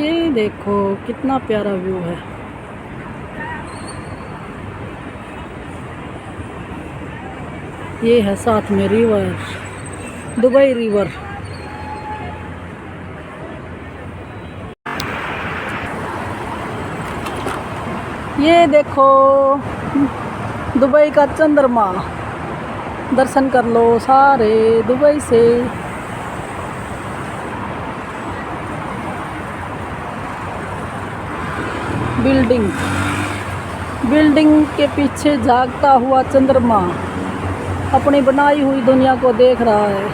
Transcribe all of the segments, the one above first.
ये देखो कितना प्यारा व्यू है। ये है साथ में रिवर, दुबई रिवर। ये देखो दुबई का चंद्रमा, दर्शन कर लो सारे दुबई से। बिल्डिंग के पीछे जागता हुआ चंद्रमा अपनी बनाई हुई दुनिया को देख रहा है।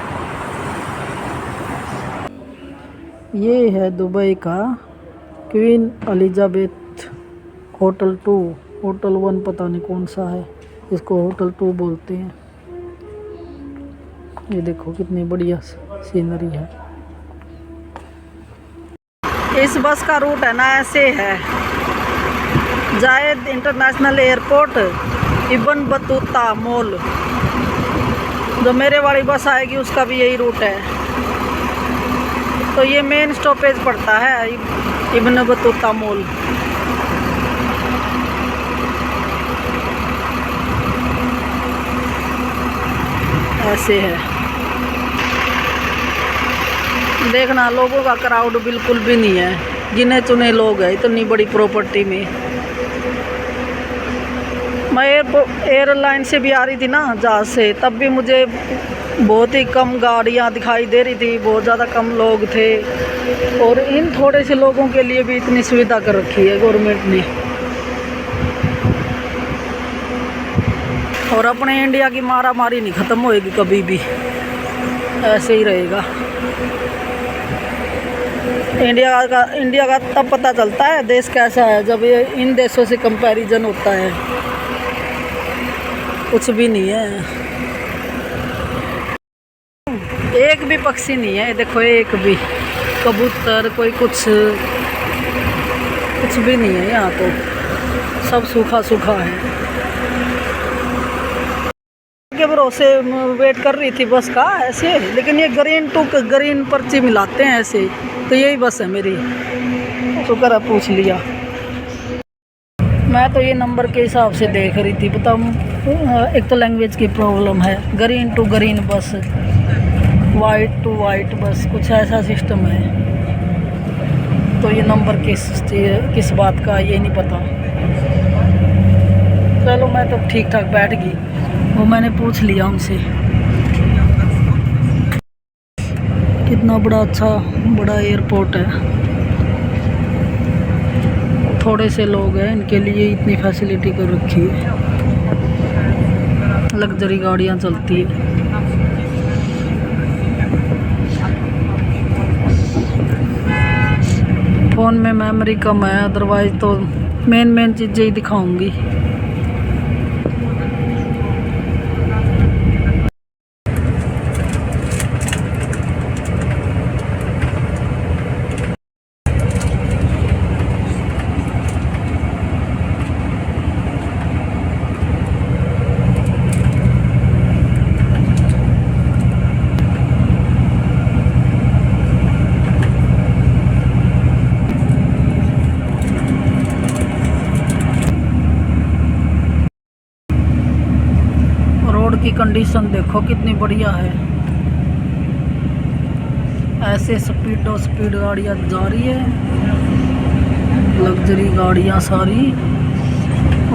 ये है दुबई का क्वीन एलिजाबेथ होटल 2, होटल 1 पता नहीं कौन सा है, इसको होटल 2 बोलते हैं। ये देखो कितनी बढ़िया सीनरी है। इस बस का रूट है ना ऐसे है, जायद international airport, Ibn Battuta mall. जो मेरे वाली बस आएगी उसका भी यही रूट है। तो ये मेन स्टॉपेज पड़ता है इब्न बतूता मॉल। ऐसे है, देखना लोगों का क्राउड बिल्कुल भी नहीं है, गिने चुने लोग हैं इतनी बड़ी प्रॉपर्टी में। मैं एयरलाइन से भी आ रही थी ना, जहाज़ से, तब भी मुझे बहुत ही कम गाड़ियाँ दिखाई दे रही थी, बहुत ज़्यादा कम लोग थे। और इन थोड़े से लोगों के लिए भी इतनी सुविधा कर रखी है गवर्नमेंट ने। और अपने इंडिया की मारा मारी नहीं ख़त्म होएगी कभी भी, ऐसे ही रहेगा। इंडिया का तब पता चलता है देश कैसा है जब ये इन देशों से कंपैरिजन होता है। कुछ भी नहीं है, एक भी पक्षी नहीं है। देखो एक भी कबूतर, कोई कुछ भी नहीं है यहाँ तो, सब सूखा सूखा है। के भरोसे वेट कर रही थी बस का ऐसे, लेकिन ये ग्रीन पर्ची मिलाते हैं ऐसे, तो यही बस है मेरी। शुक्र है पूछ लिया। मैं तो ये नंबर के हिसाब से देख रही थी, बताऊँ। एक तो लैंग्वेज की प्रॉब्लम है, ग्रीन टू ग्रीन बस, वाइट टू वाइट बस, कुछ ऐसा सिस्टम है। तो ये नंबर किस बात का ये नहीं पता। चलो मैं तो ठीक ठाक बैठ गई, वो मैंने पूछ लिया उनसे। कितना बड़ा एयरपोर्ट है। थोड़े से लोग हैं, इनके लिए इतनी फैसिलिटी कर रखी है। लग्जरी गाड़ियाँ चलती है। फ़ोन में मेमोरी कम है, अदरवाइज तो मेन चीज़ें ही दिखाऊंगी। की कंडीशन देखो कितनी बढ़िया है। ऐसे स्पीड गाड़ियाँ जा रही है, लग्जरी गाड़ियाँ सारी।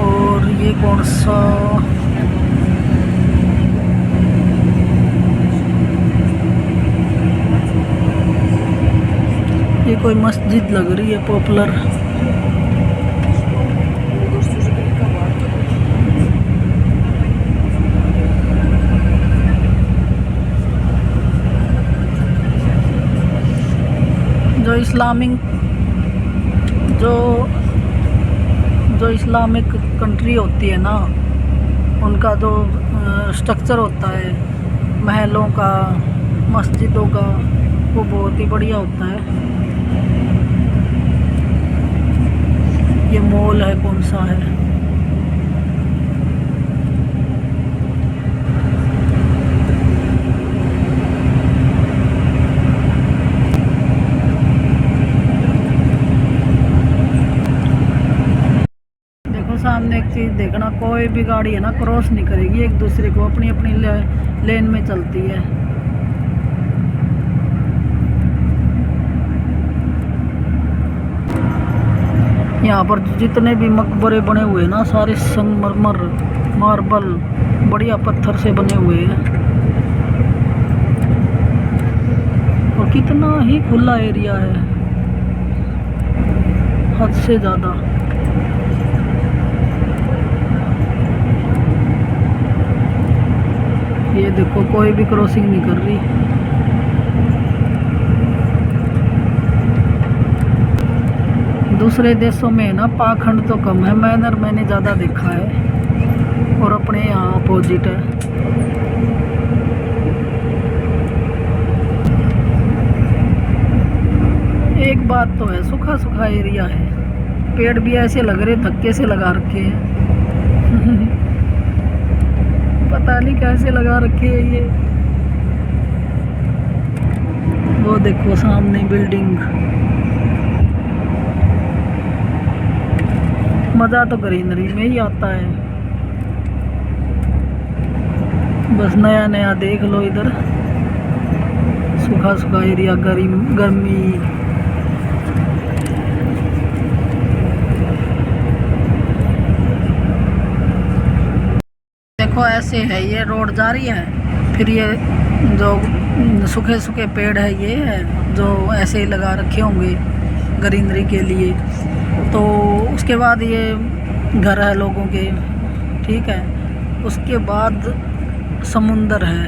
और ये कौन सा, ये कोई मस्जिद लग रही है पॉपुलर। जो इस्लामिक कंट्री होती है ना, उनका जो स्ट्रक्चर होता है महलों का, मस्जिदों का, वो बहुत ही बढ़िया होता है। ये मॉल है, कौन सा है, चीज़ देखना, कोई भी गाड़ी है ना क्रॉस नहीं करेगी एक दूसरे को, अपनी अपनी लेन में चलती है। यहाँ पर जितने भी मकबरे बने हुए हैं ना, सारे संगमरमर मार्बल बढ़िया पत्थर से बने हुए हैं। और कितना ही खुला एरिया है, हद से ज़्यादा। ये देखो कोई भी क्रॉसिंग नहीं कर रही। दूसरे देशों में ना पाखंड तो कम है, मैनर मैंने ज़्यादा देखा है, और अपने यहाँ अपोजिट है। एक बात तो है, सूखा सूखा एरिया है, पेड़ भी ऐसे लग रहे धक्के से लगा रखे हैं। पता नहीं कैसे लगा रखे हैं ये। वो देखो सामने बिल्डिंग। मज़ा तो ग्रीनरी में ही आता है, बस नया नया देख लो। इधर सूखा सूखा एरिया, गर्मी। देखो ऐसे है, ये रोड जा रही है, फिर ये जो सूखे सूखे पेड़ है ये है जो ऐसे ही लगा रखे होंगे ग्रीनरी के लिए। तो उसके बाद ये घर है लोगों के, ठीक है। उसके बाद समुंदर है,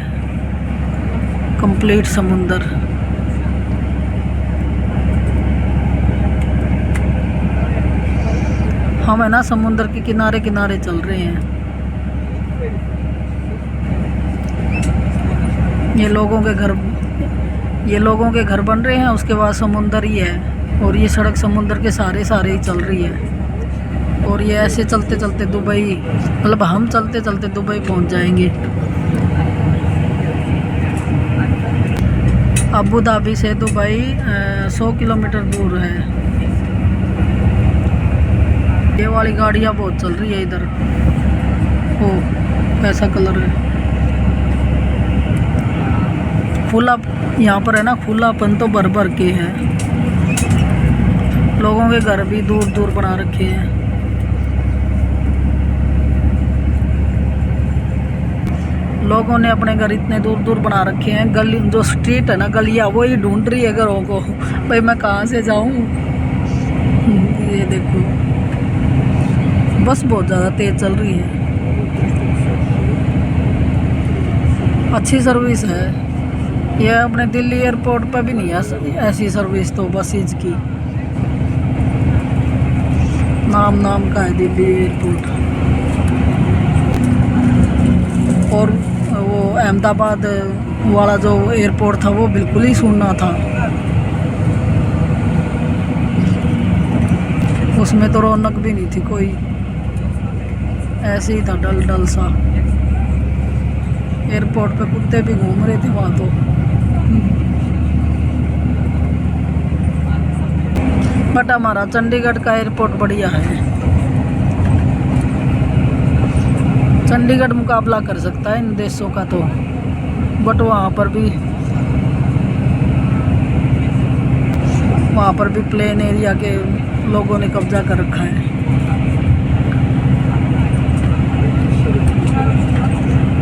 कंप्लीट समुंदर। हम है ना समुंदर के किनारे किनारे चल रहे हैं। ये लोगों के घर बन रहे हैं, उसके बाद समुंदर ही है। और ये सड़क समुंदर के सारे ही चल रही है। और ये ऐसे चलते चलते दुबई, मतलब हम चलते चलते दुबई पहुंच जाएंगे। अबू धाबी से दुबई 100 किलोमीटर दूर है। ये वाली गाड़ियाँ बहुत चल रही है इधर। ओ कैसा कलर है, खुला। यहाँ पर है ना खुलापन तो भर भर के है। लोगों के घर भी दूर दूर बना रखे हैं। लोगों ने अपने घर इतने दूर दूर बना रखे हैं। गली जो स्ट्रीट है ना, गलियाँ वो ही ढूंढ रही है घरों को, भाई मैं कहाँ से जाऊँ। ये देखो बस बहुत ज़्यादा तेज़ चल रही है। अच्छी सर्विस है ये। अपने दिल्ली एयरपोर्ट पर भी नहीं है ऐसी सर्विस तो बसेज की। नाम का है दिल्ली एयरपोर्ट। और वो अहमदाबाद वाला जो एयरपोर्ट था वो बिल्कुल ही सुनना था, उसमें तो रौनक भी नहीं थी कोई, ऐसे ही था डल डल सा। एयरपोर्ट पे कुत्ते भी घूम रहे थे वहाँ तो। बट हमारा चंडीगढ़ का एयरपोर्ट बढ़िया है। चंडीगढ़ मुकाबला कर सकता है इन देशों का तो, बट वहाँ पर भी प्लेन एरिया के लोगों ने कब्जा कर रखा है।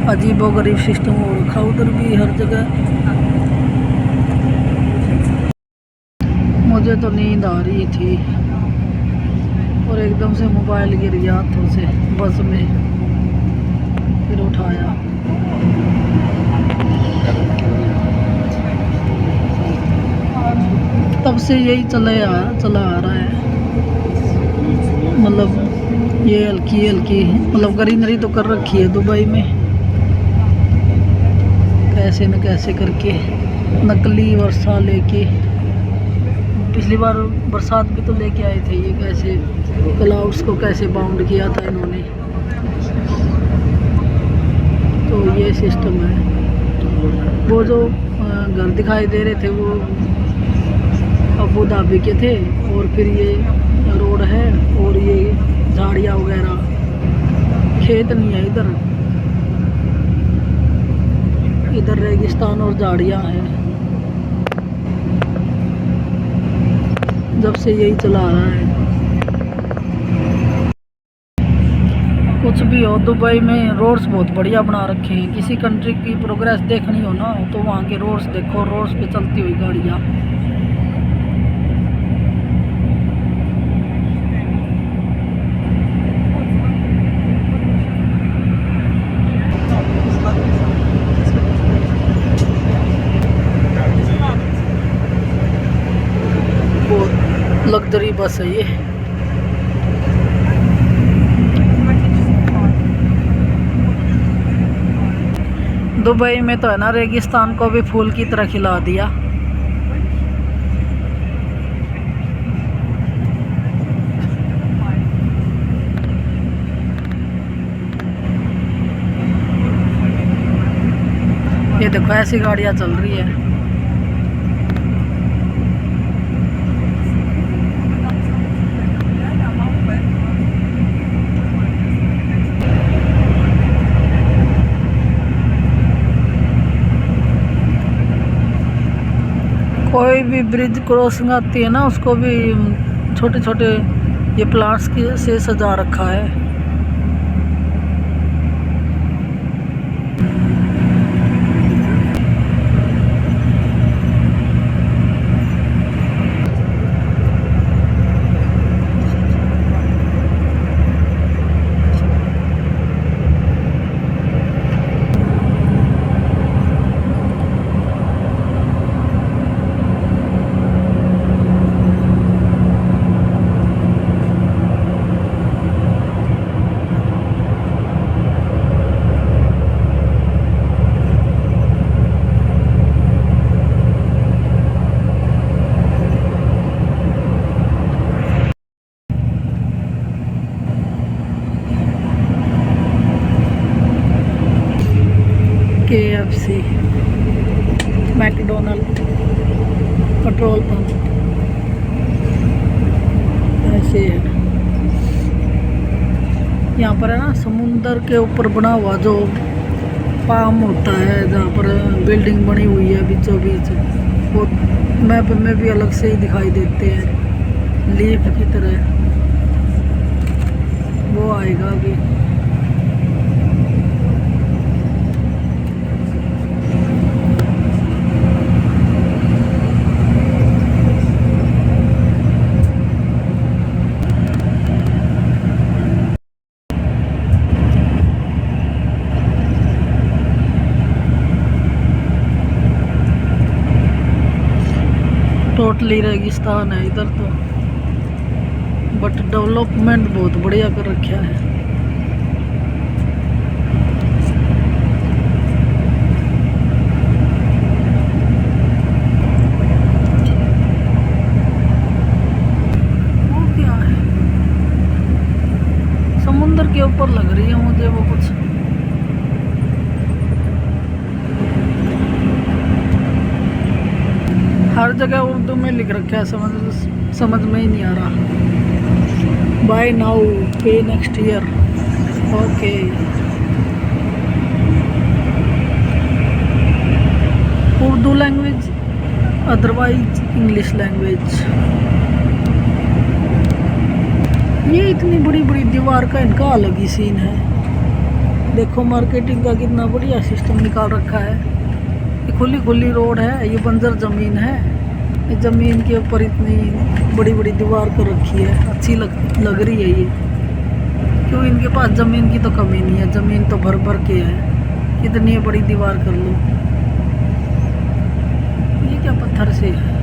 अजीबोगरीब सिस्टम हो रखा उधर भी हर जगह। मुझे तो नींद आ रही थी और एकदम से मोबाइल गिर गया हाथों से बस में, फिर उठाया। तब से यही चला आ रहा है। मतलब ये हल्की मतलब ग्रीनरी तो कर रखी है दुबई में, कैसे न कैसे करके नकली वर्षा लेके। पिछली बार बरसात भी तो लेके आए थे ये, कैसे क्लाउड्स को कैसे बाउंड किया था इन्होंने। तो ये सिस्टम है। वो जो घर दिखाई दे रहे थे वो अबू धाबी के थे, और फिर ये रोड है और ये झाड़ियाँ वगैरह खेत नहीं है इधर, इधर रेगिस्तान और झाड़ियाँ हैं। जब से यही चला रहा है। कुछ भी हो, दुबई में रोड्स बहुत बढ़िया बना रखे हैं। किसी कंट्री की प्रोग्रेस देखनी हो ना तो वहाँ के रोड्स देखो, रोड्स पे चलती हुई गाड़ियाँ। बहुत लग्जरी बस है ये। दुबई में तो है ना, रेगिस्तान को भी फूल की तरह खिला दिया। ये देखो ऐसी गाड़ियां चल रही है। कोई भी ब्रिज क्रॉसिंग आती है ना, उसको भी छोटे छोटे ये प्लांट्स की से सजा रखा है। KFC, मैकडोनल्ड, पेट्रोल पंप ऐसे है। यहाँ पर है ना, समुंदर के ऊपर बना हुआ जो पाम होता है, जहाँ पर बिल्डिंग बनी हुई है बीचों बीच, वो मैप में भी अलग से ही दिखाई देते हैं लीफ की तरह। वो आएगा अभी। टोटली रेगिस्तान है इधर तो, बट डेवलपमेंट बहुत बढ़िया कर रखा है। वो क्या है, समुंदर के ऊपर लग रही है मुझे वो कुछ। हर जगह उर्दू में लिख रखा है, समझ में ही नहीं आ रहा। बाय नाउ पे next year, okay. Urdu language, otherwise English language. ये इतनी बड़ी बड़ी दीवार का इनका अलग ही सीन है। देखो मार्केटिंग का कितना बढ़िया सिस्टम निकाल रखा है। ये खुली खुली रोड है, ये बंजर ज़मीन है। ये ज़मीन के ऊपर इतनी बड़ी बड़ी दीवार कर रखी है, अच्छी लग रही है ये। क्यों, इनके पास ज़मीन की तो कमी नहीं है, ज़मीन तो भर भर के है। कितनी बड़ी दीवार कर लो। ये क्या पत्थर से है।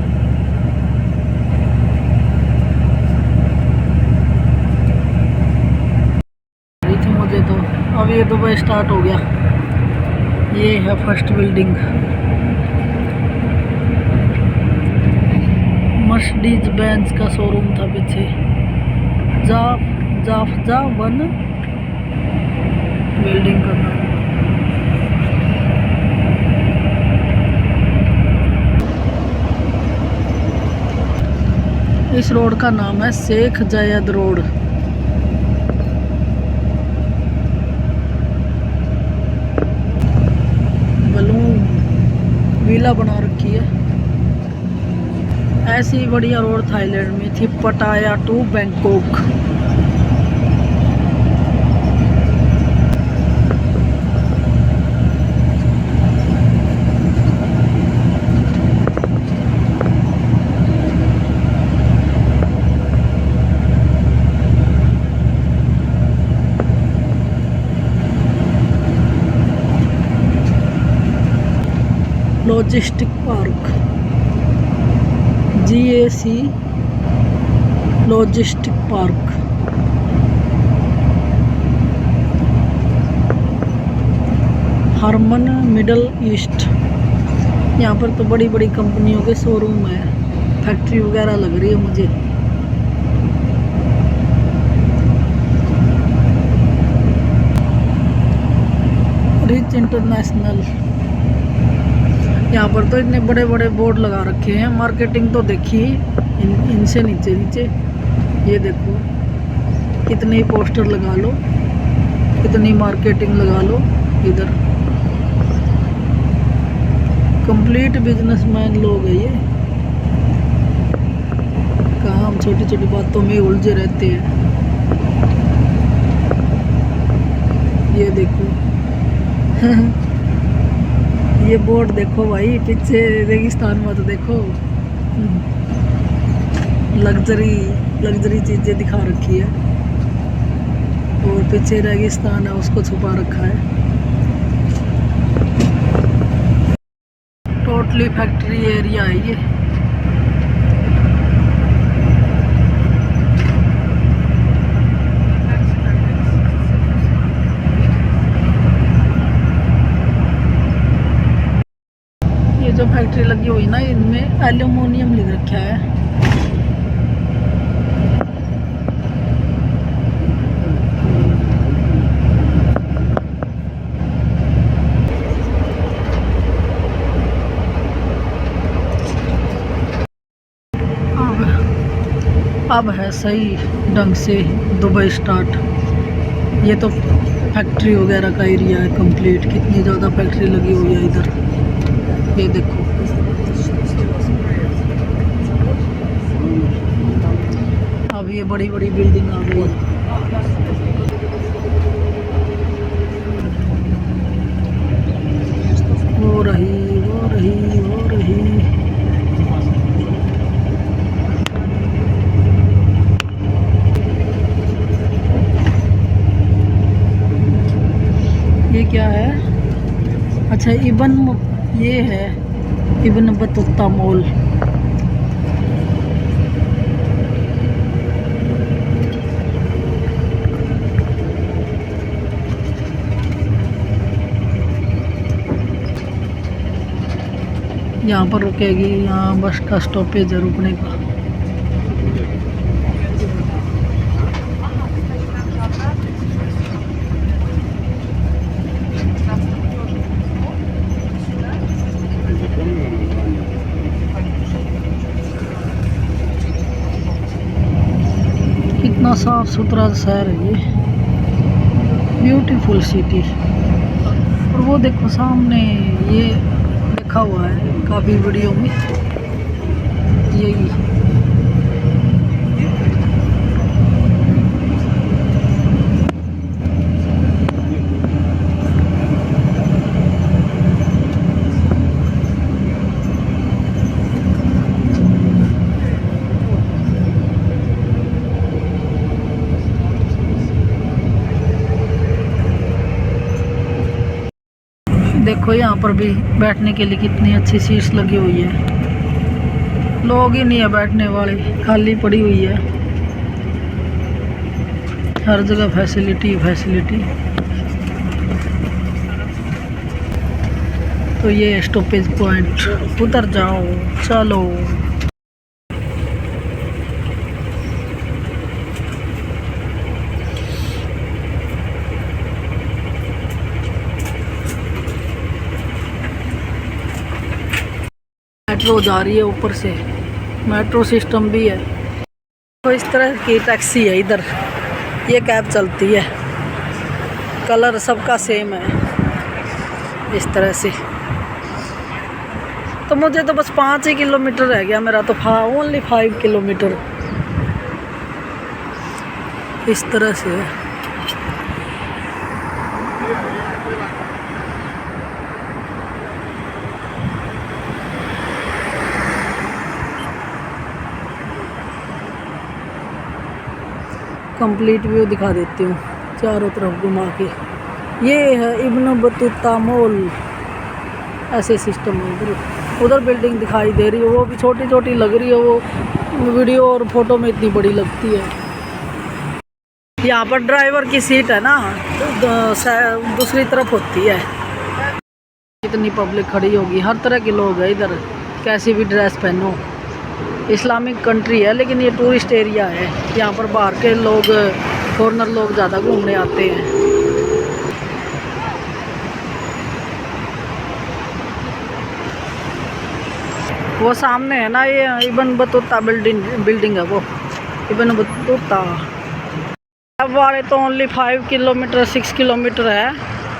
मुझे तो अब ये दुबई स्टार्ट हो गया। ये है फर्स्ट बिल्डिंग, मर्सिडीज बेंज का शोरूम था पीछे। जाफजा 1 बिल्डिंग का नाम। इस रोड का नाम है शेख जायद रोड। विला बना रखी है। ऐसी बढ़िया रोड थाईलैंड में थी, Pattaya to Bangkok. Logistic park, GAC logistic park. Harman middle east. यहाँ पर तो बड़ी बड़ी कंपनियों के शोरूम है, फैक्ट्री वगैरह लग रही है मुझे। Rich international. यहाँ पर तो इतने बड़े बड़े बोर्ड लगा रखे हैं। मार्केटिंग तो देखिए इनसे नीचे नीचे, ये देखो कितने पोस्टर लगा लो, कितनी मार्केटिंग लगा लो। इधर कंप्लीट बिजनेसमैन लोग हैं ये। कहाँ हम छोटी छोटी बातों में उलझे रहते हैं। ये देखो ये बोर्ड देखो भाई, पीछे रेगिस्तान मत देखो। लग्जरी चीजें दिखा रखी है और पीछे रेगिस्तान है, उसको छुपा रखा है। टोटली फैक्ट्री एरिया है ये। जो फैक्ट्री लगी हुई ना, इनमें एल्यूमिनियम लिख रखा है। अब है सही ढंग से दुबई स्टार्ट। ये तो फैक्ट्री वगैरह का एरिया है कंप्लीट। कितनी ज़्यादा फैक्ट्री लगी हुई है इधर, ये देखो। अब ये बड़ी बड़ी बिल्डिंग आ गई। वो रही वो रही वो रही। ये क्या है? अच्छा, ये है इब्न बतूता मॉल। यहाँ पर रुकेगी, यहाँ बस का स्टॉपेज है रुकने का। कितना साफ सुथरा शहर है ये, ब्यूटीफुल सिटी। और वो देखो सामने ये लिखा हुआ है काफ़ी वीडियो में, यही। देखो यहाँ पर भी बैठने के लिए कितनी अच्छी सीट्स लगी हुई है। लोग ही नहीं है बैठने वाले, खाली पड़ी हुई है। हर जगह फैसिलिटी फैसिलिटी। तो ये स्टॉपेज पॉइंट, उतर जाओ चलो। मेट्रो जा रही है ऊपर से, मेट्रो सिस्टम भी है। तो इस तरह की टैक्सी है इधर, ये कैब चलती है। कलर सबका सेम है इस तरह से। तो मुझे तो बस 5 ही किलोमीटर रह गया मेरा तो, ओनली 5 किलोमीटर इस तरह से है। कंप्लीट व्यू दिखा देती हूँ चारों तरफ घुमा के। ये है इब्न बतूता मॉल, ऐसे सिस्टम है। उधर बिल्डिंग दिखाई दे रही है, वो भी छोटी छोटी लग रही है, वो वीडियो और फोटो में इतनी बड़ी लगती है। यहाँ पर ड्राइवर की सीट है ना, दूसरी तरफ होती है। कितनी पब्लिक खड़ी होगी, हर तरह के लोग हैं इधर, कैसी भी ड्रेस पहनो। इस्लामिक कंट्री है लेकिन ये टूरिस्ट एरिया है, यहाँ पर बाहर के लोग, फॉरेनर लोग ज़्यादा घूमने आते हैं। वो सामने है ना, ये इब्न बतूता बिल्डिंग है, वो इब्न बतूता। अब वाले तो ओनली 5 किलोमीटर 6 किलोमीटर है,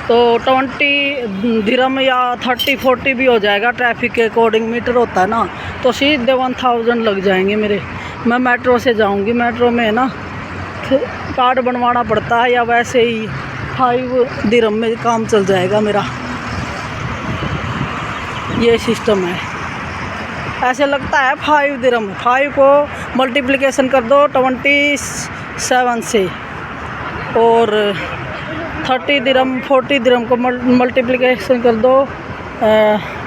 तो 20 दिरहम या 30-40 भी हो जाएगा, ट्रैफिक के अकॉर्डिंग मीटर होता है ना, तो सीधे 1000 लग जाएंगे मेरे। मैं मेट्रो से जाऊंगी, मेट्रो में है ना कार्ड बनवाना पड़ता है, या वैसे ही 5 दिरहम में काम चल जाएगा मेरा। ये सिस्टम है, ऐसे लगता है 5 दिरहम। 5 को मल्टीप्लिकेशन कर दो 27 से, और 30 दिरहम 40 दिरहम को मल्टीप्लिकेशन कर दो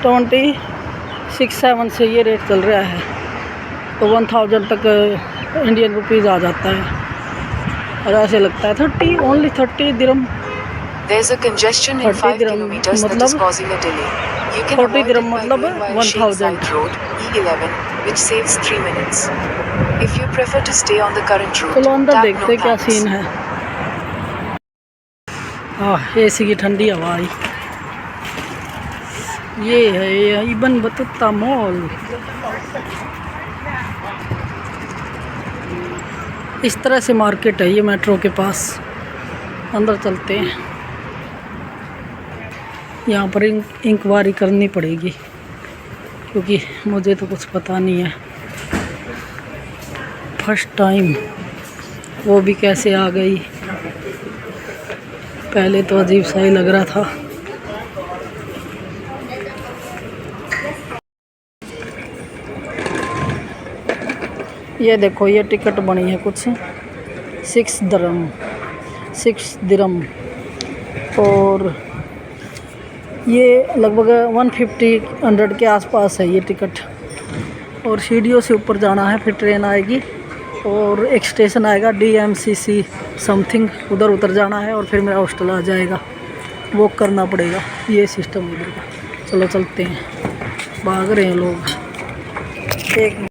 26-7 से। ये रेट चल रहा है, तो 1000 तक इंडियन रुपीज़ आ जाता है। और ऐसे लगता है 30 दिरहम। 30 दिरहम मतलब 40 दिरहम मतलब 1000। चलो अंदर देखते क्या सीन है। एसी की ठंडी हवा आई। ये है इब्न बतूता मॉल। इस तरह से मार्केट है ये मेट्रो के पास। अंदर चलते हैं, यहाँ पर इंक्वायरी करनी पड़ेगी क्योंकि मुझे तो कुछ पता नहीं है। फर्स्ट टाइम, वो भी कैसे आ गई, पहले तो अजीब सा ही लग रहा था। ये देखो, ये टिकट बनी है कुछ 6 दिरहम, और ये लगभग 150 के आसपास है ये टिकट। और सीढ़ियों से ऊपर जाना है, फिर ट्रेन आएगी और एक स्टेशन आएगा DMCC समथिंग, उधर उतर जाना है और फिर मेरा हॉस्टल आ जाएगा। वॉक करना पड़ेगा, ये सिस्टम है इधर का। चलो चलते हैं, भाग रहे हैं लोग। एक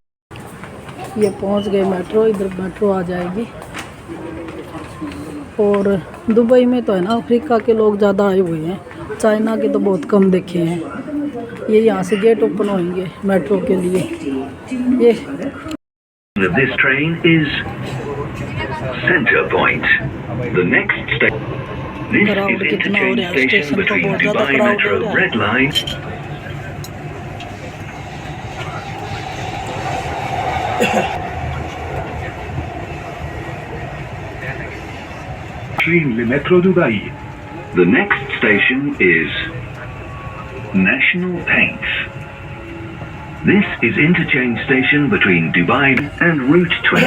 ये पहुंच गए मेट्रो, इधर मेट्रो आ जाएगी। और दुबई में तो है ना अफ्रीका के लोग ज़्यादा आए हुए हैं, चाइना के तो बहुत कम देखे हैं। ये यहाँ से गेट ओपन होंगे मेट्रो के लिए। ये This train is Center Point. The next station. This is interchange station between Dubai Metro Red Line. Metro Dubai. The next station is National Paints. This is interchange station between Dubai and Route 20.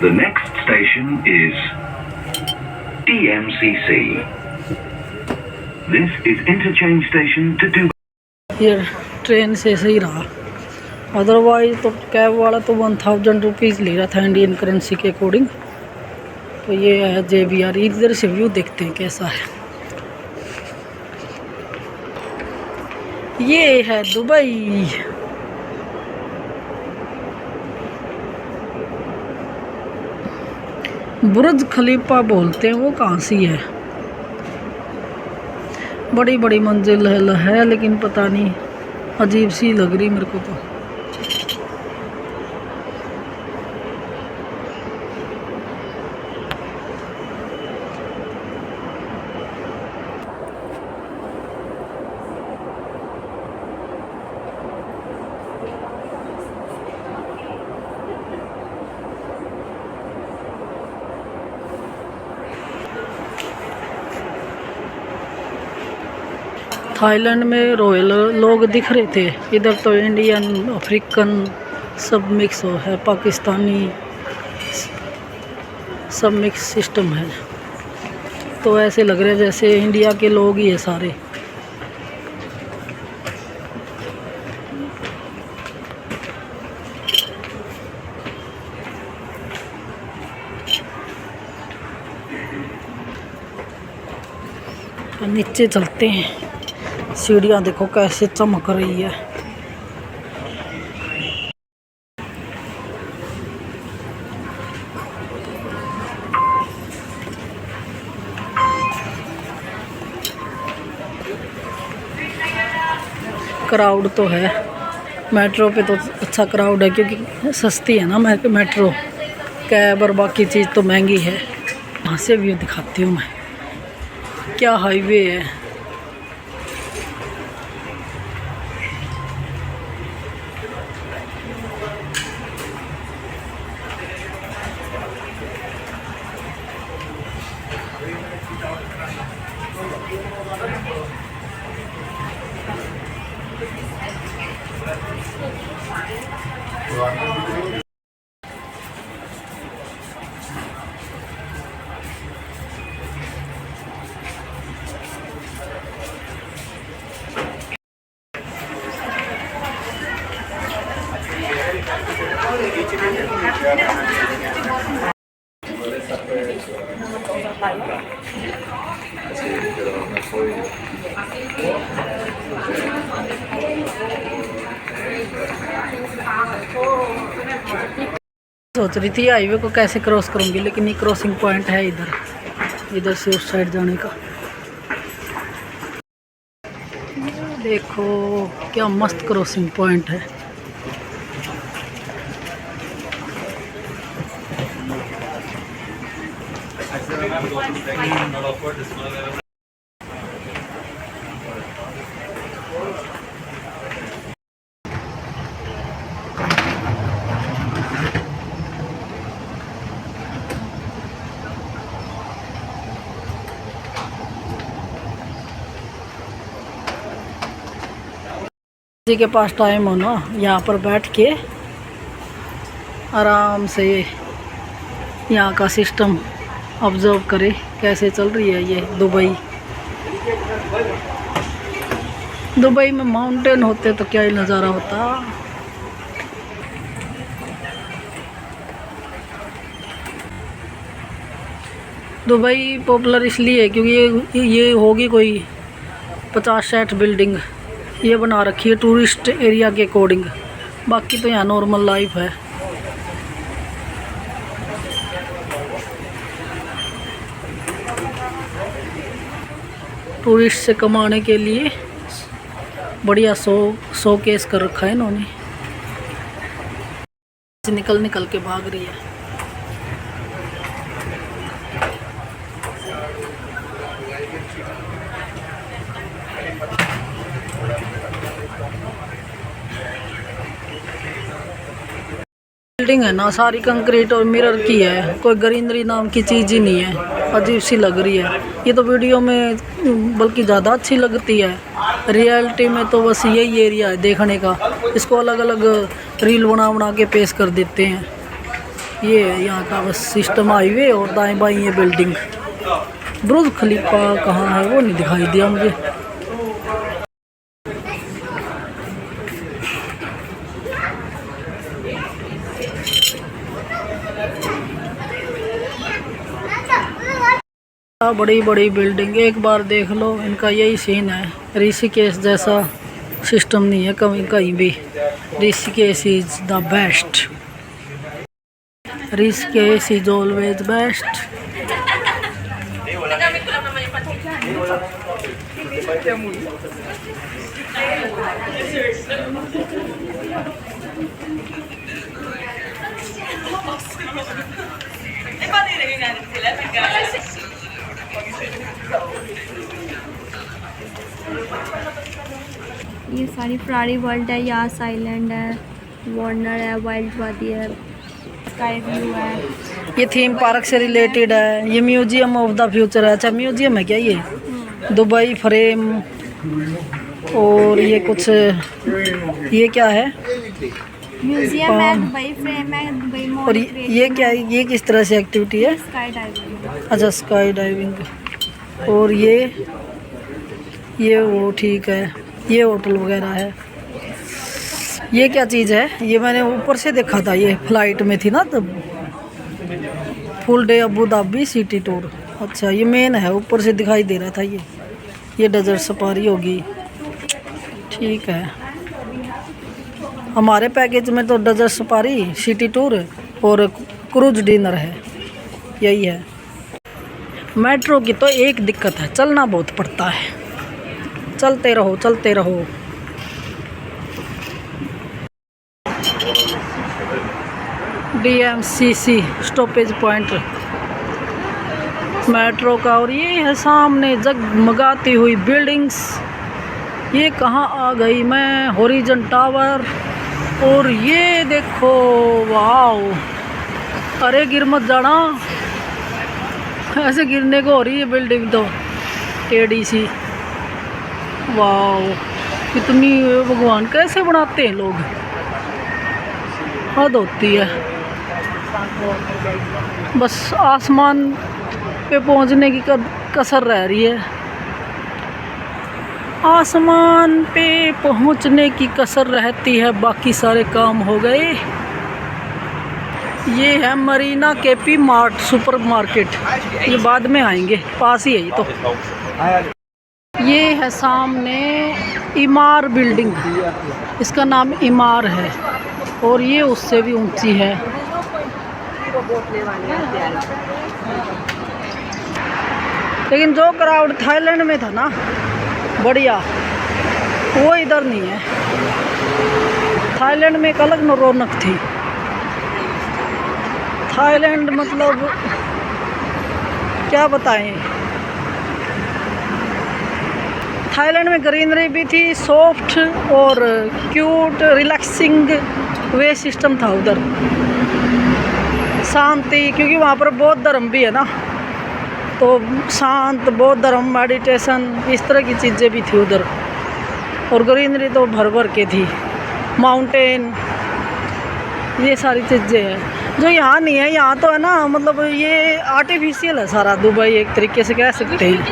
The next station is DMCC. This is interchange station to Dubai. ये train से सही रहा, otherwise तो cab वाला तो 1000 rupees ले रहा था इंडियन करेंसी के अकॉर्डिंग। तो ये है JBR। इधर से व्यू देखते हैं कैसा है। ये है दुबई। बुर्ज खलीफा बोलते हैं, वो कहाँ सी है। बड़ी बड़ी मंजिल है लेकिन पता नहीं, अजीब सी लग रही मेरे को तो। थाईलैंड में रॉयल लोग दिख रहे थे, इधर तो इंडियन अफ्रीकन सब मिक्स हो है, पाकिस्तानी सब मिक्स सिस्टम है। तो ऐसे लग रहे जैसे इंडिया के लोग ही है सारे। तो नीचे चलते हैं, सीढ़ियाँ देखो कैसे चमक रही है। क्राउड तो है, मेट्रो पे तो अच्छा क्राउड है क्योंकि सस्ती है ना मेट्रो। कैब और बाकी चीज़ तो महंगी है। यहाँ से व्यू दिखाती हूँ मैं, क्या हाईवे है। सोच रही थी हाईवे को कैसे क्रॉस करूंगी, लेकिन ये क्रॉसिंग पॉइंट है इधर से उस साइड जाने का। देखो क्या मस्त क्रॉसिंग पॉइंट है। किसी के पास टाइम हो ना, यहाँ पर बैठ के आराम से यहाँ का सिस्टम ऑब्जर्व करे कैसे चल रही है ये दुबई में माउंटेन होते तो क्या ही नज़ारा होता। दुबई पॉपुलर इसलिए है क्योंकि ये होगी कोई 50-60 बिल्डिंग ये बना रखी है टूरिस्ट एरिया के अकॉर्डिंग। बाकी तो यहाँ नॉर्मल लाइफ है। टूरिस्ट से कमाने के लिए बढ़िया शोकेस कर रखा है इन्होंने। निकल के भाग रही है। बिल्डिंग है ना सारी कंक्रीट और मिरर की है, कोई ग्रीनरी नाम की चीज़ ही नहीं है, अजीब सी लग रही है। ये तो वीडियो में बल्कि ज़्यादा अच्छी लगती है, रियलिटी में तो बस यही एरिया है देखने का। इसको अलग अलग रील बना के पेश कर देते हैं। ये है यहाँ का बस सिस्टम, हाईवे और दाएं बाएं ये बिल्डिंग। बुर्ज खलीफा कहाँ है वो नहीं दिखाई दिया मुझे। बड़ी बड़ी बिल्डिंग एक बार देख लो, इनका यही सीन है। ऋषिकेश जैसा सिस्टम नहीं है कहीं भी। Rishikesh is the best, Rishikesh is always best. ये सारी फरारी वर्ल्ड है, यास आइलैंड है, वार्नर है, वाइल्ड वादी है, स्काई व्यू है। ये थीम पार्क से रिलेटेड है। ये म्यूजियम ऑफ द फ्यूचर है। अच्छा म्यूजियम है क्या ये? दुबई फ्रेम और ये कुछ, ये क्या है? म्यूजियम है, दुबई फ्रेम है, दुबई मॉल। और ये क्या है? ये किस तरह से एक्टिविटी है? Sky diving. अच्छा, स्काई डाइविंग। और ये वो ठीक है, ये होटल वगैरह है। ये क्या चीज़ है? ये मैंने ऊपर से देखा था, ये फ्लाइट में थी ना तब। Full day Abu Dhabi city tour. अच्छा, ये मेन है, ऊपर से दिखाई दे रहा था ये डेजर्ट सफारी होगी। ठीक है, हमारे पैकेज में तो डेजर्ट सफारी, सिटी टूर और क्रूज डिनर है, यही है। मेट्रो की तो एक दिक्कत है, चलना बहुत पड़ता है। चलते रहो चलते रहो। DMCC स्टॉपेज पॉइंट मेट्रो का। और ये है सामने जगमगाती हुई बिल्डिंग्स। ये कहाँ आ गई मैं? Horizon tower. और ये देखो, वाओ, अरे गिर मत जाना, ऐसे गिरने को हो रही है बिल्डिंग तो टेढ़ी सी। वाओ, कितनी, भगवान कैसे बनाते हैं लोग, हद होती है। बस आसमान पे पहुंचने की कसर रह रही है, आसमान पे पहुंचने की कसर रहती है, बाकी सारे काम हो गए। ये है Marina KP mart super market, ये बाद में आएंगे, पास ही है ये तो। ये है सामने इमार बिल्डिंग, इसका नाम इमार है, और ये उससे भी ऊंची है। लेकिन जो क्राउड थाईलैंड में था ना बढ़िया, वो इधर नहीं है। थाईलैंड में एक अलग रौनक थी। थाईलैंड मतलब क्या बताएं, थाईलैंड में ग्रीनरी भी थी, सॉफ्ट और क्यूट रिलैक्सिंग वे सिस्टम था उधर, शांति, क्योंकि वहाँ पर बौद्ध धर्म भी है ना, तो शांत बौद्ध धर्म, मेडिटेशन, इस तरह की चीज़ें भी थी उधर। और ग्रीनरी तो भर भर के थी, माउंटेन, ये सारी चीज़ें हैं जो यहाँ नहीं है। यहाँ तो है ना, मतलब ये आर्टिफिशियल है सारा दुबई, एक तरीके से कह सकते हैं।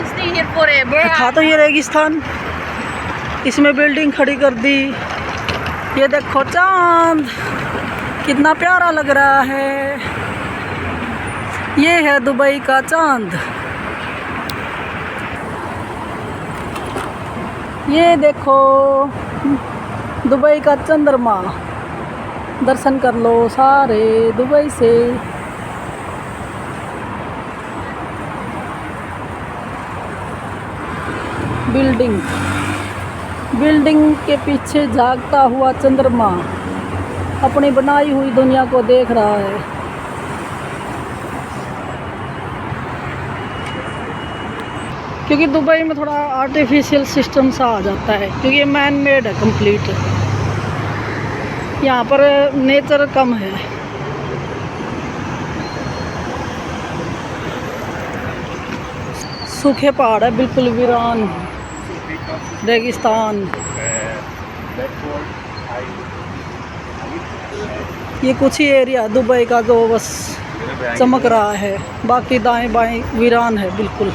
था तो ये रेगिस्तान, इसमें बिल्डिंग खड़ी कर दी। ये देखो चांद कितना प्यारा लग रहा है, ये है दुबई का चांद। ये देखो दुबई का चंद्रमा, दर्शन कर लो सारे दुबई से। बिल्डिंग के पीछे झांकता हुआ चंद्रमा अपनी बनाई हुई दुनिया को देख रहा है। क्योंकि दुबई में थोड़ा आर्टिफिशियल सिस्टम सा आ जाता है, क्योंकि ये मैन मेड है कंप्लीट, यहाँ पर नेचर कम है। सूखे पहाड़ है, बिल्कुल वीरान रेगिस्तान। ये कुछ ही एरिया दुबई का जो बस चमक रहा है, बाकी दाएं बाएं वीरान है बिल्कुल।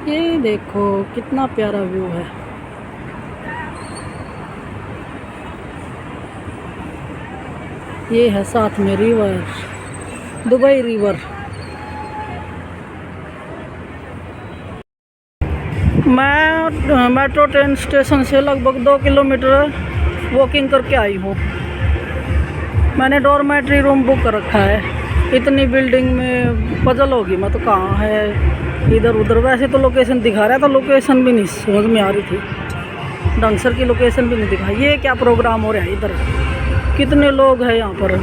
ये देखो कितना प्यारा व्यू है। ये है साथ में रिवर, दुबई रिवर। मैं मेट्रो ट्रेन स्टेशन से लगभग 2 किलोमीटर वॉकिंग करके आई हूँ। मैंने डॉर्मेट्री रूम बुक कर रखा है। इतनी बिल्डिंग में पजल होगी मैं तो, कहाँ है इधर उधर। वैसे तो लोकेशन दिखा रहा था, लोकेशन भी नहीं समझ में आ रही थी, ढंगसर की लोकेशन भी नहीं दिखा। ये क्या प्रोग्राम हो रहा है इधर, कितने लोग हैं यहाँ पर।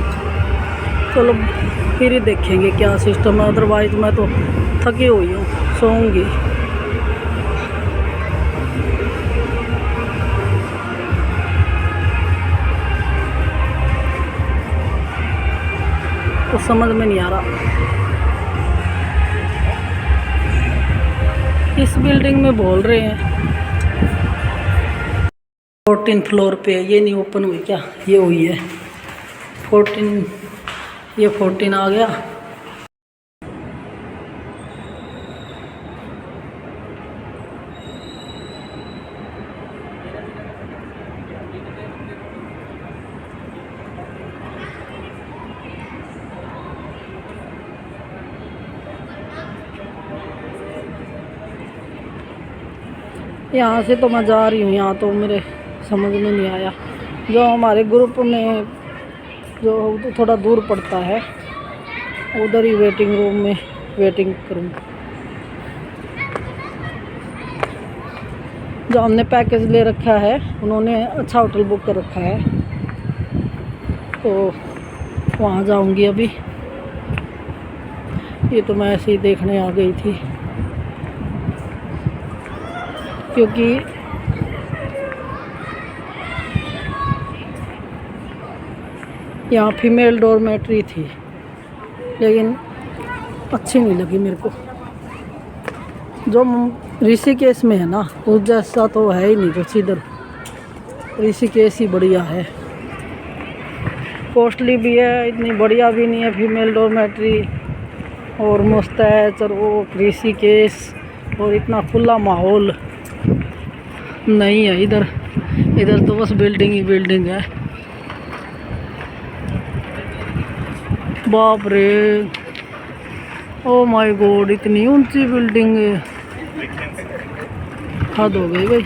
चलो फिर ही देखेंगे क्या सिस्टम है, अदरवाइज मैं तो थकी हुई हूँ, सोऊंगी। तो समझ में नहीं आ रहा। इस बिल्डिंग में बोल रहे हैं 14 फ्लोर पे है, ये नहीं ओपन हुई क्या? ये हुई है 14, ये 14 आ गया। यहाँ से तो मैं जा रही हूँ, यहाँ तो मेरे समझ में नहीं आया। जो हमारे ग्रुप में जो थोड़ा दूर पड़ता है उधर ही वेटिंग रूम में वेटिंग करूँगी। जो हमने पैकेज ले रखा है उन्होंने अच्छा होटल बुक कर रखा है, तो वहाँ जाऊँगी अभी। ये तो मैं ऐसे ही देखने आ गई थी क्योंकि यहाँ फीमेल डॉर्मेट्री थी, लेकिन अच्छी नहीं लगी मेरे को। जो ऋषिकेश में है ना उस जैसा तो है ही नहीं कुछ इधर। ऋषिकेश ही बढ़िया है, कॉस्टली भी है, इतनी बढ़िया भी नहीं है फीमेल डॉर्मेट्री, और मुस्तैद और वो ऋषिकेश और इतना खुला माहौल नहीं है इधर। इधर तो बस बिल्डिंग ही बिल्डिंग है। बाप रे, ओ माय गॉड, इतनी ऊंची बिल्डिंग है, हद हो गई भाई।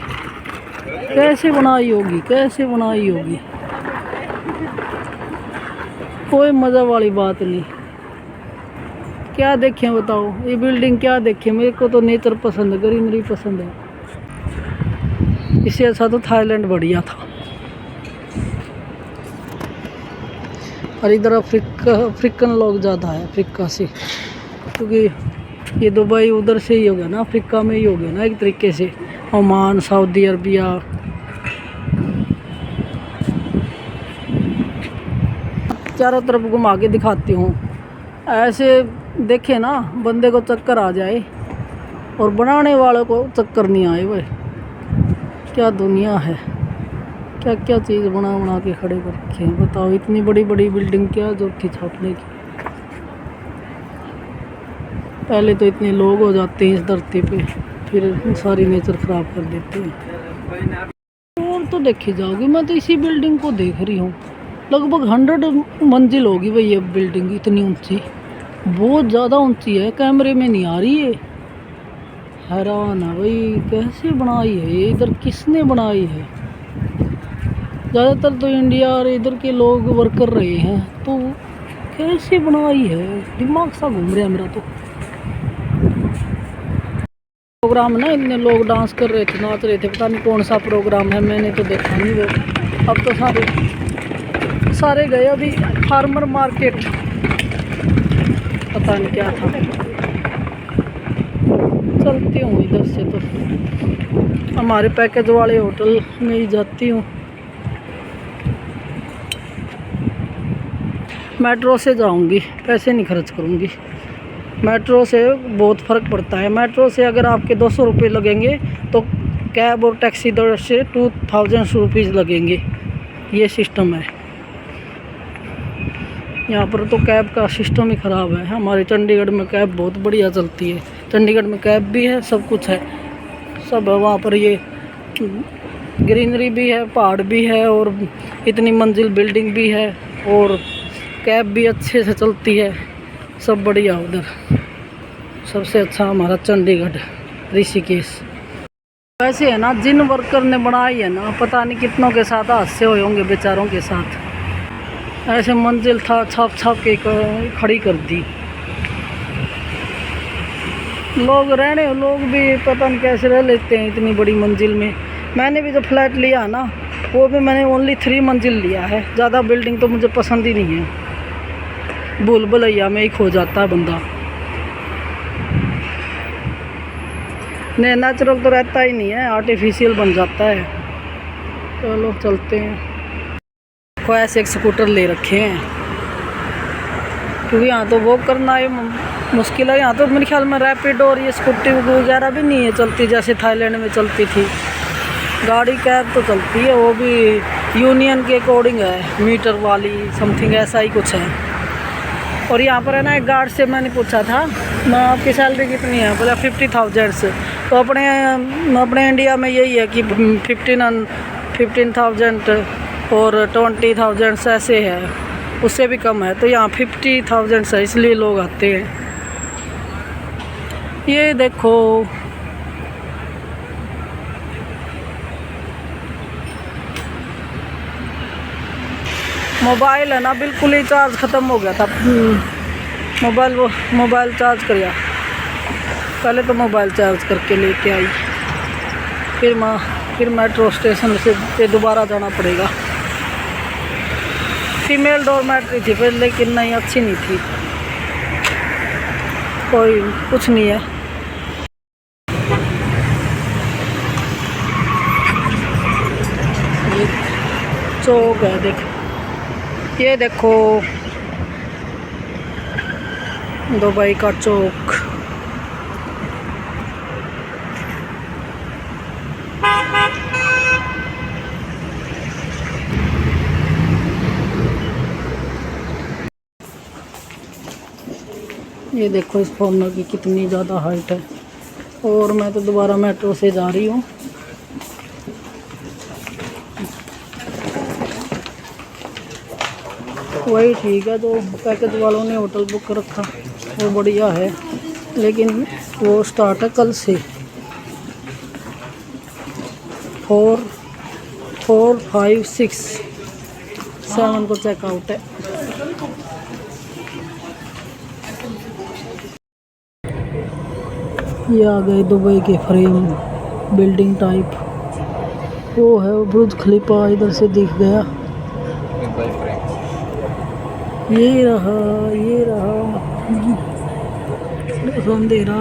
कैसे बनाई होगी, कैसे बनाई होगी, कोई मज़ा वाली बात नहीं। क्या देखें बताओ, ये बिल्डिंग क्या देखें? मेरे को तो नेचर पसंद है, ग्रीनरी पसंद है। इससे अच्छा तो थाईलैंड बढ़िया था। और इधर अफ्रीकन लोग ज़्यादा है, अफ्रीका से, क्योंकि ये दुबई उधर से ही हो गया ना, अफ्रीका में ही हो गया ना एक तरीके से। ओमान, सऊदी अरबिया, चारों तरफ घुमा के दिखाती हूँ। ऐसे देखे ना बंदे को चक्कर आ जाए और बनाने वालों को चक्कर नहीं आए। भाई क्या दुनिया है, क्या क्या चीज़ बना बना के खड़े कर रखे हैं। बताओ, इतनी बड़ी बड़ी बिल्डिंग क्या जरूरत थी छापने की? पहले तो इतने लोग हो जाते हैं इस धरती पे, फिर सारी नेचर ख़राब कर देते हैं। और तो देखी जाओगी, मैं तो इसी बिल्डिंग को देख रही हूँ, लगभग 100 मंजिल होगी भाई ये बिल्डिंग, इतनी ऊंची, बहुत ज़्यादा ऊंची है, कैमरे में नहीं आ रही है। हैरान है भाई, कैसे बनाई है ये, इधर किसने बनाई है? ज़्यादातर तो इंडिया और इधर के लोग वर्क कर रहे हैं, तो कैसे बनाई है? दिमाग सा घूम रहा है मेरा तो। प्रोग्राम ना, इतने लोग डांस कर रहे थे, नाच रहे थे, पता नहीं कौन सा प्रोग्राम है, मैंने तो देखा नहीं वो। अब तो सारे गए। अभी फार्मर मार्केट, पता नहीं क्या था। चलती हूँ इधर से, तो हमारे पैकेज वाले होटल में ही जाती हूँ। मेट्रो से जाऊँगी, पैसे नहीं खर्च करूँगी। मेट्रो से बहुत फ़र्क पड़ता है। मेट्रो से अगर आपके 200 रुपये लगेंगे तो कैब और टैक्सी दर से 2000 रुपीज़ लगेंगे। ये सिस्टम है यहाँ पर। तो कैब का सिस्टम ही ख़राब है। हमारे चंडीगढ़ में कैब बहुत बढ़िया चलती है। चंडीगढ़ में कैब भी है, सब कुछ है, सब है वहाँ पर। ये ग्रीनरी भी है, पहाड़ भी है, और इतनी मंजिल बिल्डिंग भी है, और कैब भी अच्छे से चलती है, सब बढ़िया। उधर सबसे अच्छा हमारा चंडीगढ़, ऋषिकेश। वैसे है ना, जिन वर्कर ने बनाई है ना, पता नहीं कितनों के साथ हादसे हुए होंगे बेचारों के साथ। ऐसे मंजिल था, छाप छाप के खड़ी कर दी। लोग भी पता नहीं कैसे रह लेते हैं इतनी बड़ी मंजिल में। मैंने भी जो फ्लैट लिया ना, वो भी मैंने ओनली 3 मंजिल लिया है, ज़्यादा बिल्डिंग तो मुझे पसंद ही नहीं है। भूल भुलैया में ही खो जाता है बंदा। नहीं, नेचुरल तो रहता ही नहीं है, आर्टिफिशियल बन जाता है। चलो चलते हैं। को ऐसे एक स्कूटर ले रखे हैं क्योंकि यहाँ तो वॉक करना ही मुश्किल है। यहाँ तो मेरे ख्याल में रैपिड और ये स्कूटी वगैरह भी नहीं है चलती जैसे थाईलैंड में चलती थी। गाड़ी कैब तो चलती है, वो भी यूनियन के अकॉर्डिंग है, मीटर वाली समथिंग ऐसा ही कुछ है। और यहाँ पर है ना, एक गार्ड से मैंने पूछा था मैं आपकी सैलरी कितनी है, बोला 50,000 से। तो अपने इंडिया में यही है कि 15,000 और 20,000 ऐसे है, उससे भी कम है। तो यहाँ 50,000 है, इसलिए लोग आते हैं। ये देखो मोबाइल है ना, बिल्कुल ही चार्ज ख़त्म हो गया था। मोबाइल चार्ज किया, पहले तो मोबाइल चार्ज करके लेके आई, फिर मेट्रो स्टेशन से दोबारा जाना पड़ेगा। फीमेल डॉर्मेट्री थी फिर, लेकिन नहीं, अच्छी नहीं थी, कोई कुछ नहीं है। ये चौक है, देख, ये देखो दुबई का चौक। ये देखो इस फॉर्नर की कितनी ज़्यादा हाइट है। और मैं तो दोबारा मेट्रो से जा रही हूँ। वही ठीक है, जो पैकेज वालों ने होटल बुक कर रखा वो बढ़िया है, लेकिन वो स्टार्ट है कल से। 4, 5, 6, 7 को चेकआउट है। ये आ गए दुबई के फ्रेम बिल्डिंग टाइप। वो है बुर्ज खलीफा, इधर से दिख गया। ये रहा अंधेरा।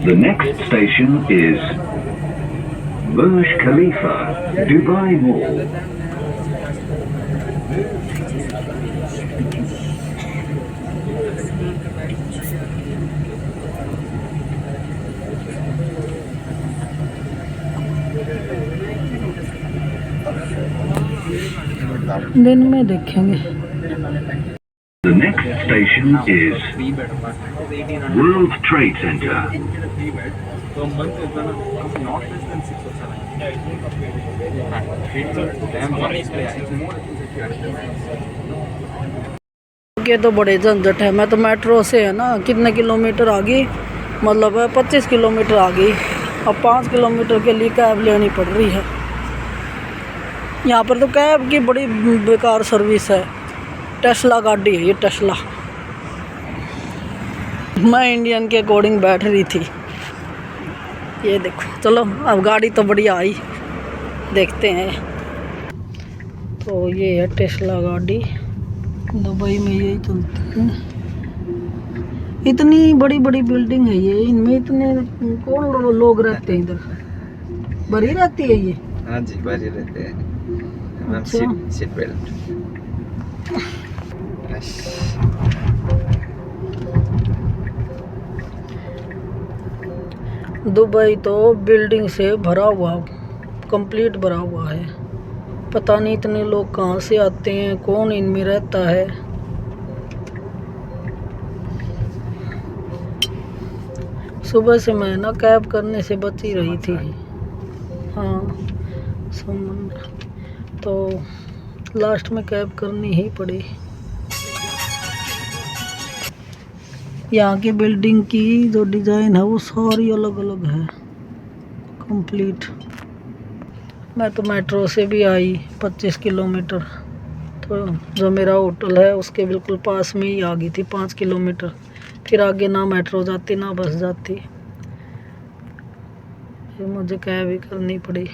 The next station is Burj Khalifa Dubai Mall. दिन में देखेंगे। The next station is World Trade Center. ये तो बड़े झंझट है। मैं तो मेट्रो से है ना कितने किलोमीटर आ गई, मतलब 25 किलोमीटर आ गई। अब 5 किलोमीटर के लिए कैब लेनी पड़ रही है। यहाँ पर तो कैब की बड़ी बेकार सर्विस है। टेस्ला गाड़ी है ये, टेस्ला। मैं इंडियन के अकॉर्डिंग बैठ रही थी। ये देखो, चलो अब गाड़ी तो बढ़िया आई, देखते हैं। तो ये है टेस्ला गाड़ी, दुबई में यही चलती है। इतनी बड़ी बड़ी बिल्डिंग है ये, इनमें इतने कौन लोग रहते हैं? इधर भरी रहती है ये? हाँ जी, भरी रहते हैं। अच्छा। Seat belt. दुबई तो बिल्डिंग से भरा हुआ, कंप्लीट भरा हुआ है। पता नहीं इतने लोग कहाँ से आते हैं, कौन इनमें रहता है। सुबह से मैं ना कैब करने से बच ही रही थी। हाँ, तो लास्ट में कैब करनी ही पड़ी। यहाँ की बिल्डिंग की जो डिज़ाइन है वो सारी अलग अलग है, कंप्लीट। मैं तो मेट्रो से भी आई 25 किलोमीटर, तो जो मेरा होटल है उसके बिल्कुल पास में ही आ गई थी 5 किलोमीटर। फिर आगे ना मेट्रो जाती ना बस जाती। फिर मुझे कैब भी करनी पड़ी।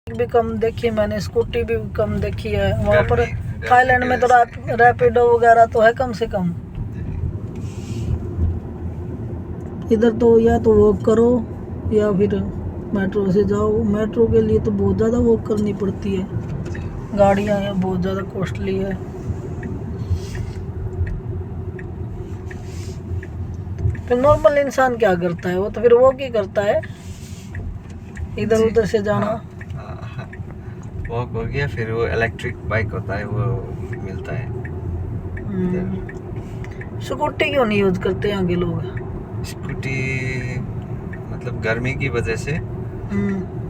भी कम देखी मैंने, स्कूटी भी कम देखी है वहाँ पर। थाईलैंड में तो रैपिडो वगैरह तो है कम से कम। इधर तो या तो वॉक करो या फिर मेट्रो से जाओ। मेट्रो के लिए तो बहुत ज़्यादा वॉक करनी पड़ती है, गाड़ियाँ हैं बहुत ज़्यादा कॉस्टली है। फिर नॉर्मल इंसान क्या करता है, वो तो फिर वॉक ही करता है, इधर उधर से जाना। वॉक हो गया, फिर वो इलेक्ट्रिक बाइक होता है वो मिलता है। स्कूटी क्यों नहीं यूज करते यहाँ के लोग? स्कूटी मतलब गर्मी की वजह से।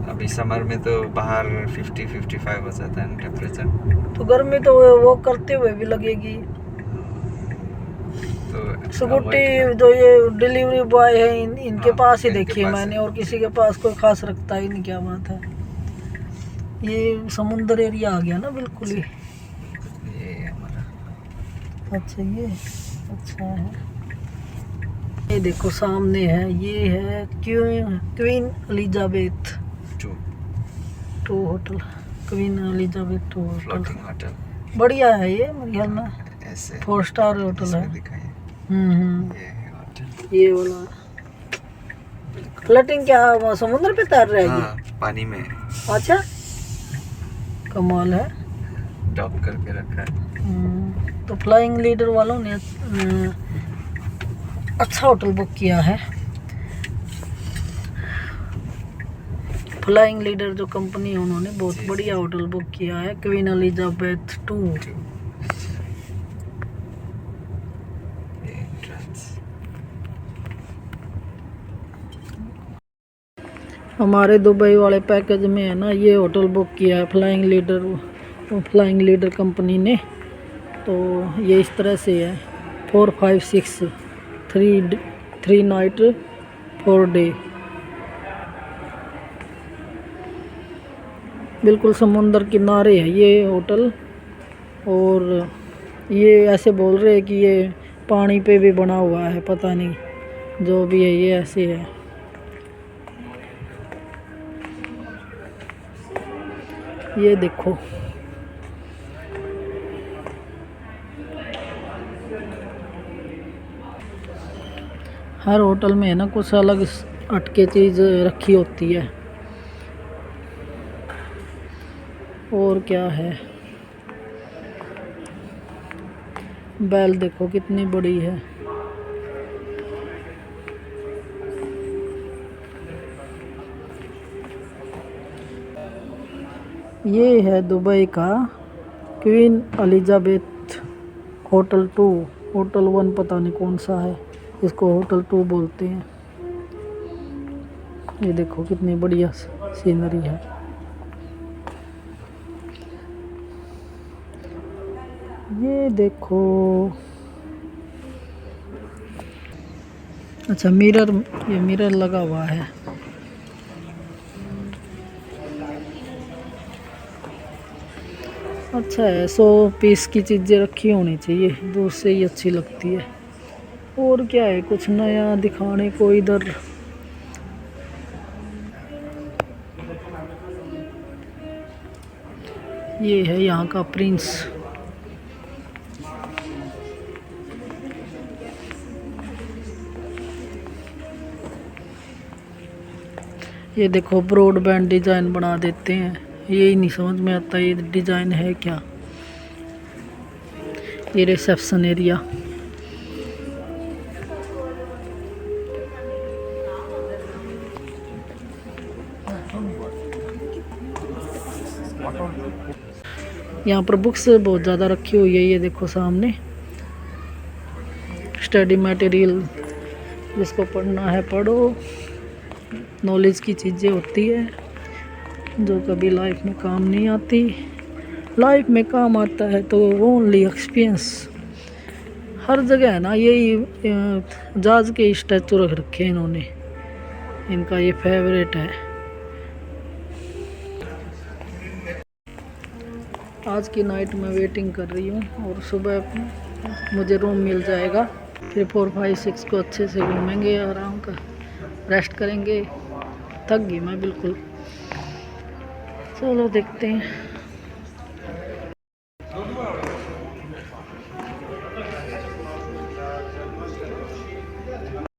अभी समर में तो बाहर 50-55 हो जाता है टेम्परेचर, तो गर्मी तो वो करते हुए भी लगेगी। तो स्कूटी जो ये डिलीवरी बॉय है इनके पास ही इनके देखी है पास मैंने, ही। और किसी के पास कोई खास रखता ही नहीं। क्या बात है, ये समुंदर एरिया आ गया ना बिल्कुल ही। ये हमारा अच्छा ये अच्छा है। ये देखो सामने है, ये है queen Elizabeth 2 hotel. Queen Elizabeth 2 hotel floating hotel बढ़िया है ये, मेरे ख्याल में ऐसे 4 स्टार होटल है। इसमें दिखाइए। ये है होटल, ये वाला फ्लटिंग क्या समुद्र पे तैर रहा है हाँ, पानी में ये? अच्छा कमाल है। डॉक करके रखा है। तो फ्लाइंग लीडर वालों ने अच्छा होटल बुक किया है। फ्लाइंग लीडर जो कंपनी है उन्होंने बहुत जी, बढ़िया होटल बुक किया है, क्वीन एलिजाबेथ 2। ये entrance। हमारे दुबई वाले पैकेज में है ना, ये होटल बुक किया है फ्लाइंग लीडर कंपनी ने। तो ये इस तरह से है 4, 5, 6 3 नाइट 4 डे। बिल्कुल समुंदर किनारे है ये होटल, और ये ऐसे बोल रहे हैं कि ये पानी पे भी बना हुआ है, पता नहीं जो भी है ये ऐसे है। ये देखो हर होटल में है ना कुछ अलग हटके चीज़ रखी होती है। और क्या है, बैल देखो कितनी बड़ी है। ये है दुबई का क्वीन एलिजाबेथ होटल 2। होटल 1 पता नहीं कौन सा है, इसको होटल 2 बोलते हैं। ये देखो कितनी बढ़िया सीनरी है। ये देखो, अच्छा मिरर, ये मिरर लगा हुआ है। अच्छा है, 100 पीस की चीज़ें रखी होनी चाहिए, दूर से ही अच्छी लगती है। और क्या है, कुछ नया दिखाने को इधर। ये है यहाँ का प्रिंस। ये देखो ब्रॉडबैंड डिज़ाइन बना देते हैं, यही नहीं समझ में आता ये डिज़ाइन है क्या। ये रिसेप्शन एरिया, यहाँ पर बुक्स बहुत ज़्यादा रखी हुई है। ये देखो सामने स्टडी मटेरियल, जिसको पढ़ना है पढ़ो, नॉलेज की चीज़ें होती है। जो कभी लाइफ में काम नहीं आती। लाइफ में काम आता है तो ओनली एक्सपीरियंस। हर जगह है ना यही जहाज के स्टैचू रख रखे हैं इन्होंने, इनका ये फेवरेट है। आज की नाइट में वेटिंग कर रही हूँ और सुबह मुझे रूम मिल जाएगा। फिर 4, 5, 6 को अच्छे से घूमेंगे, आराम का रेस्ट करेंगे। थक गई मैं बिल्कुल। चलो देखते हैं।